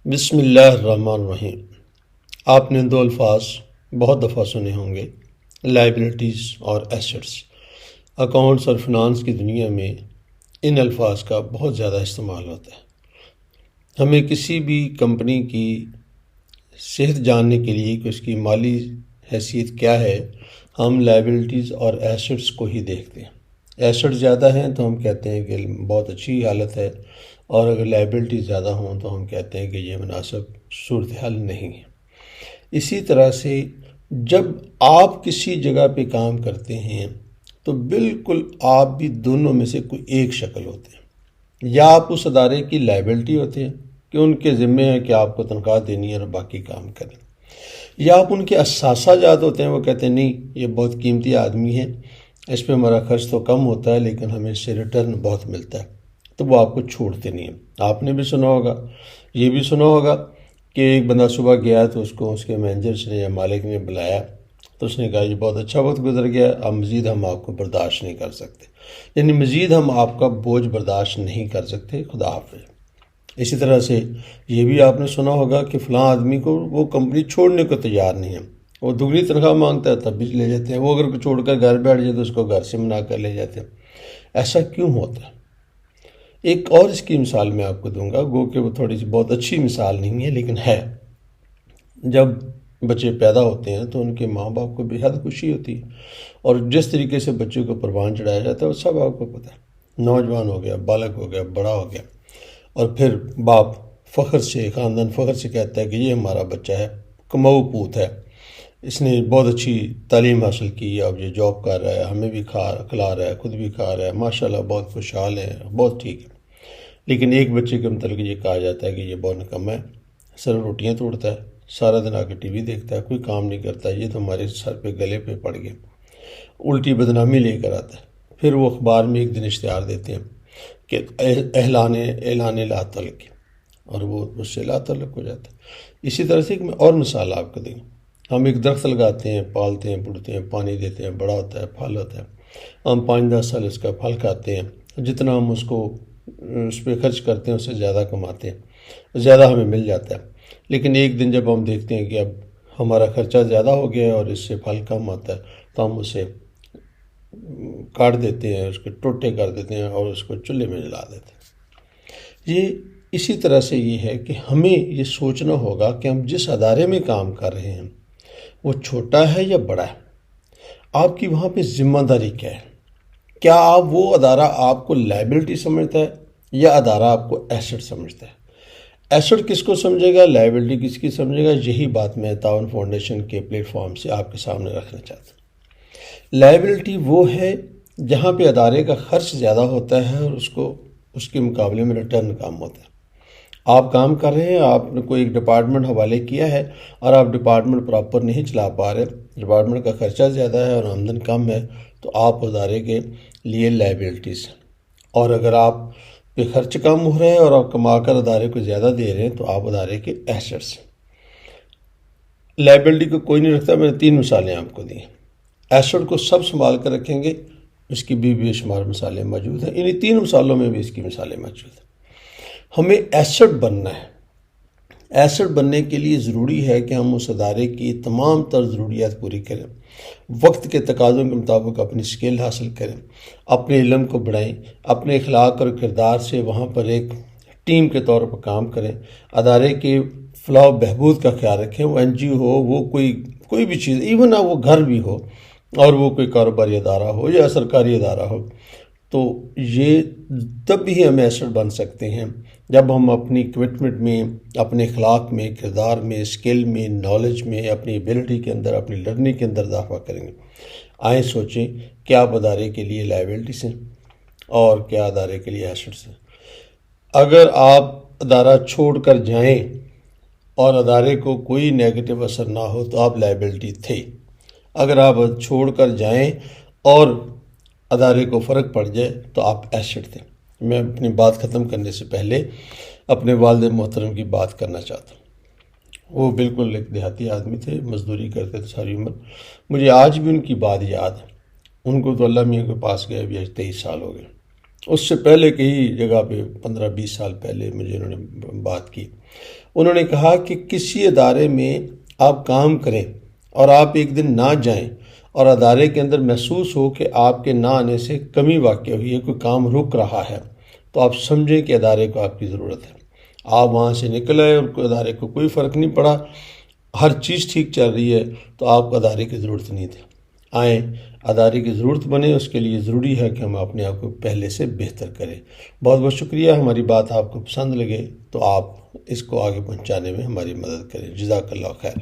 بسم اللہ الرحمن الرحیم۔ آپ نے دو الفاظ بہت دفعہ سنے ہوں گے، لائبلٹیز اور ایسٹس۔ اکاؤنٹس اور فنانس کی دنیا میں ان الفاظ کا بہت زیادہ استعمال ہوتا ہے۔ ہمیں کسی بھی کمپنی کی صحت جاننے کے لیے کہ اس کی مالی حیثیت کیا ہے، ہم لائبلٹیز اور ایسٹس کو ہی دیکھتے ہیں۔ ایسٹ زیادہ ہیں تو ہم کہتے ہیں کہ بہت اچھی حالت ہے، اور اگر لائبلٹیز زیادہ ہوں تو ہم کہتے ہیں کہ یہ مناسب صورتحال نہیں ہے۔ اسی طرح سے جب آپ کسی جگہ پہ کام کرتے ہیں تو بالکل آپ بھی دونوں میں سے کوئی ایک شکل ہوتے ہیں، یا آپ اس ادارے کی لائبلٹی ہوتے ہیں کہ ان کے ذمے ہے کہ آپ کو تنخواہ دینی ہے اور باقی کام کریں، یا آپ ان کے اثاثہ جات ہوتے ہیں، وہ کہتے ہیں نہیں یہ بہت قیمتی آدمی ہے، اس پہ ہمارا خرچ تو کم ہوتا ہے لیکن ہمیں اس سے ریٹرن بہت ملتا ہے، تو وہ آپ کو چھوڑتے نہیں ہیں۔ آپ نے بھی سنا ہوگا، یہ بھی سنا ہوگا کہ ایک بندہ صبح گیا تو اس کو اس کے مینیجر نے یا مالک نے بلایا تو اس نے کہا یہ بہت اچھا وقت گزر گیا، اب مزید ہم آپ کو برداشت نہیں کر سکتے، یعنی مزید ہم آپ کا بوجھ برداشت نہیں کر سکتے، خدا حافظ۔ اسی طرح سے یہ بھی آپ نے سنا ہوگا کہ فلاں آدمی کو وہ کمپنی چھوڑنے کو تیار نہیں ہے، وہ دگنی تنخواہ مانگتا ہے تب بھی لے جاتے ہیں، وہ اگر چھوڑ کر گھر بیٹھ جائے تو اس کو گھر سے منا کر لے جاتے ہیں۔ ایسا کیوں ہوتا ہے؟ ایک اور اس کی مثال میں آپ کو دوں گا، گو کہ وہ تھوڑی سی بہت اچھی مثال نہیں ہے لیکن ہے۔ جب بچے پیدا ہوتے ہیں تو ان کے ماں باپ کو بے حد خوشی ہوتی ہے، اور جس طریقے سے بچے کو پروان چڑھایا جاتا ہے وہ سب آپ کو پتہ ہے۔ نوجوان ہو گیا، بالغ ہو گیا، بڑا ہو گیا، اور پھر باپ فخر سے، خاندان فخر سے کہتا ہے کہ یہ ہمارا بچہ ہے، کماؤ پوت ہے، اس نے بہت اچھی تعلیم حاصل کی ہے، اب یہ جاب کر رہا ہے، ہمیں بھی کھلا رہا ہے، خود بھی کھا رہا ہے، ماشاءاللہ بہت خوشحال ہے، بہت ٹھیک ہے۔ لیکن ایک بچے کے متعلق یہ کہا جاتا ہے کہ یہ بہت نکما ہے، صرف روٹیاں توڑتا ہے، سارا دن آ کے ٹی وی دیکھتا ہے، کوئی کام نہیں کرتا، یہ تو ہمارے سر پہ گلے پہ پڑ گیا، الٹی بدنامی لے کر آتا ہے۔ پھر وہ اخبار میں ایک دن اشتہار دیتے ہیں کہ اعلان لا تعلق، اور وہ اس سے لا تعلق ہو جاتا ہے۔ اسی طرح سے ایک میں اور مثال آپ کو دیں، ہم ایک درخت لگاتے ہیں، پالتے ہیں، پڑتے ہیں، پانی دیتے ہیں، بڑا ہوتا ہے، پھل ہوتا ہے، ہم 5-10 سال اس کا پھل کھاتے ہیں، جتنا ہم اس پہ خرچ کرتے ہیں اس سے زیادہ کماتے ہیں، زیادہ ہمیں مل جاتا ہے۔ لیکن ایک دن جب ہم دیکھتے ہیں کہ اب ہمارا خرچہ زیادہ ہو گیا ہے اور اس سے پھل کم آتا ہے تو ہم اسے کاٹ دیتے ہیں، اس کے ٹوٹے کر دیتے ہیں اور اس کو چولہے میں جلا دیتے ہیں۔ یہ اسی طرح سے یہ ہے کہ ہمیں یہ سوچنا ہوگا کہ ہم جس ادارے میں کام کر رہے ہیں وہ چھوٹا ہے یا بڑا ہے، آپ کی وہاں پہ ذمہ داری کیا ہے؟ کیا آپ وہ ادارہ آپ کو لائبلٹی سمجھتا ہے یا ادارہ آپ کو ایسٹ سمجھتا ہے؟ ایسٹ کس کو سمجھے گا، لائبلٹی کس کی سمجھے گا؟ یہی بات میں تعاون فاؤنڈیشن کے پلیٹ فارم سے آپ کے سامنے رکھنا چاہتا ہوں۔ لائبلٹی وہ ہے جہاں پہ ادارے کا خرچ زیادہ ہوتا ہے اور اس کے مقابلے میں ریٹرن کم ہوتا ہے۔ آپ کام کر رہے ہیں، آپ نے کوئی ایک ڈپارٹمنٹ حوالے کیا ہے اور آپ ڈپارٹمنٹ پراپر نہیں چلا پا رہے، ڈپارٹمنٹ کا خرچہ زیادہ ہے اور آمدن کم ہے، تو آپ ادارے کے لیے لائبلٹیز ہیں۔ اور اگر آپ پہ خرچ کم ہو رہا ہے اور آپ کما کر ادارے کو زیادہ دے رہے ہیں تو آپ ادارے کے ایسٹس ہیں۔ لائبلٹی کو کوئی نہیں رکھتا، میں نے 3 مثالیں آپ کو دی ہیں۔ ایسٹ کو سب سنبھال کر رکھیں گے، اس کی بھی بے شمار مثالیں موجود ہیں، انہی 3 مثالوں میں بھی اس کی مثالیں موجود ہیں۔ ہمیں ایسٹ بننا ہے۔ ایسٹ بننے کے لیے ضروری ہے کہ ہم اس ادارے کی تمام تر ضروریات پوری کریں، وقت کے تقاضوں کے مطابق اپنی سکل حاصل کریں، اپنے علم کو بڑھائیں، اپنے اخلاق اور کردار سے وہاں پر ایک ٹیم کے طور پر کام کریں، ادارے کے فلاح و بہبود کا خیال رکھیں، وہ این جی او ہو، وہ کوئی بھی چیز، ایون وہ گھر بھی ہو، اور وہ کوئی کاروباری ادارہ ہو یا سرکاری ادارہ ہو، تو یہ تب بھی ہم ایسٹ بن سکتے ہیں جب ہم اپنی کمٹمنٹ میں، اپنے اخلاق میں، کردار میں، اسکل میں، نالج میں، اپنی ایبلٹی کے اندر، اپنی لرننگ کے اندر اضافہ کریں گے۔ آئیں سوچیں کہ آپ ادارے کے لیے لائبلٹیز ہیں اور کیا ادارے کے لیے ایسٹس ہیں۔ اگر آپ ادارہ چھوڑ کر جائیں اور ادارے کو کوئی نیگیٹو اثر نہ ہو تو آپ لائبلٹی تھے، اگر آپ چھوڑ کر جائیں اور ادارے کو فرق پڑ جائے تو آپ ایسٹ تھے۔ میں اپنی بات ختم کرنے سے پہلے اپنے والد محترم کی بات کرنا چاہتا ہوں۔ وہ بالکل ایک دیہاتی آدمی تھے، مزدوری کرتے تھے ساری عمر، مجھے آج بھی ان کی بات یاد ہے۔ ان کو تو اللہ میاں کے پاس گئے بھی آج 23 سال ہو گئے، اس سے پہلے کئی جگہ پہ 15-20 سال پہلے مجھے انہوں نے بات کی. انہوں نے کہا کہ کسی ادارے میں آپ کام کریں اور آپ ایک دن نہ جائیں اور ادارے کے اندر محسوس ہو کہ آپ کے نہ آنے سے کمی واقع ہوئی ہے، کوئی کام رک رہا ہے، تو آپ سمجھیں کہ ادارے کو آپ کی ضرورت ہے. آپ وہاں سے نکل آئے اور ادارے کو کوئی فرق نہیں پڑا، ہر چیز ٹھیک چل رہی ہے، تو آپ کو ادارے کی ضرورت نہیں تھی. آئیں ادارے کی ضرورت بنے، اس کے لیے ضروری ہے کہ ہم اپنے آپ کو پہلے سے بہتر کریں. بہت بہت شکریہ. ہماری بات آپ کو پسند لگے تو آپ اس کو آگے پہنچانے میں ہماری مدد کریں. جزاک اللہ خیر.